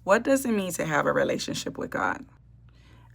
What does it mean to have a relationship with God?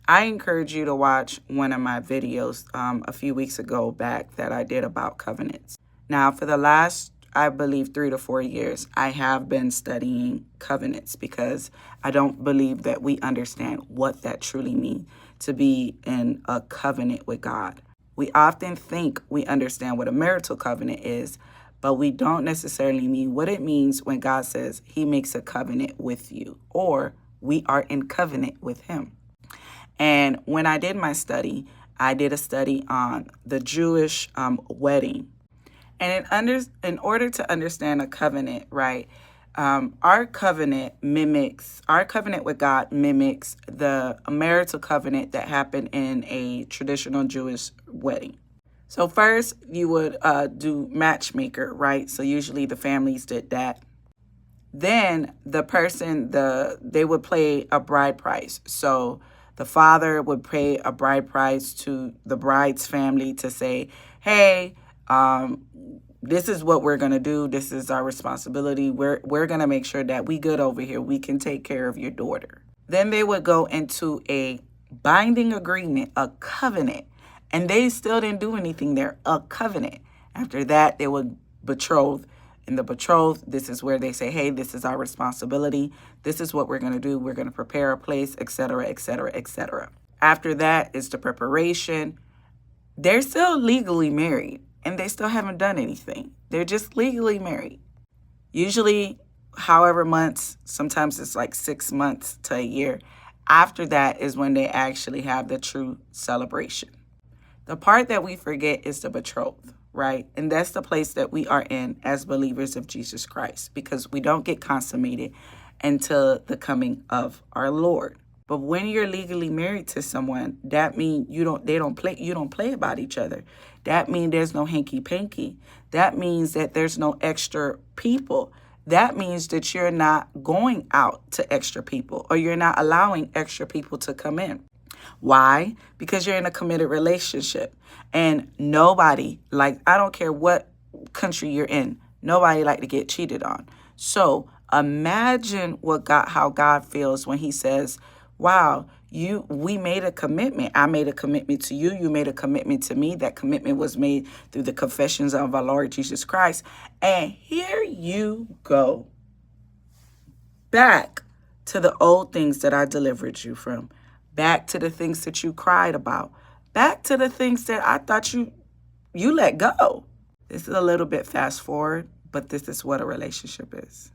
I encourage you to watch one of my videos a few weeks ago back that I did about covenants. Now, for the last, I believe, 3 to 4 years, I have been studying covenants because I don't believe that we understand what that truly means to be in a covenant with God. We often think we understand what a marital covenant is, but we don't necessarily mean what it means when God says he makes a covenant with you, or we are in covenant with him. And when I did my study, I did a study on the Jewish wedding. And in order to understand a covenant, right, our covenant with God mimics the marital covenant that happened in a traditional Jewish wedding. So first, you would do matchmaker, right? So usually the families did that. Then they would pay a bride price. So the father would pay a bride price to the bride's family to say, hey, this is what we're going to do. This is our responsibility. We're going to make sure that we good over here. We can take care of your daughter. Then they would go into a binding agreement, a covenant. And they still didn't do anything there, a covenant. After that, they would betroth. In the betrothed, this is where they say, hey, this is our responsibility. This is what we're going to do. We're going to prepare a place, etc., etc., etc. After that is the preparation. They're still legally married, and they still haven't done anything. They're just legally married. Usually, however months, sometimes it's like 6 months to a year. After that is when they actually have the true celebration. The part that we forget is the betrothed, right? And that's the place that we are in as believers of Jesus Christ, because we don't get consummated until the coming of our Lord. But when you're legally married to someone, that means you don't play about each other. That means there's no hanky-panky. That means that there's no extra people. That means that you're not going out to extra people, or you're not allowing extra people to come in. Why? Because you're in a committed relationship, and nobody, I don't care what country you're in, nobody like to get cheated on. So imagine how God feels when he says, wow, we made a commitment. I made a commitment to you. You made a commitment to me. That commitment was made through the confessions of our Lord Jesus Christ. And here you go back to the old things that I delivered you from. Back to the things that you cried about. Back to the things that I thought you let go. This is a little bit fast forward, but this is what a relationship is.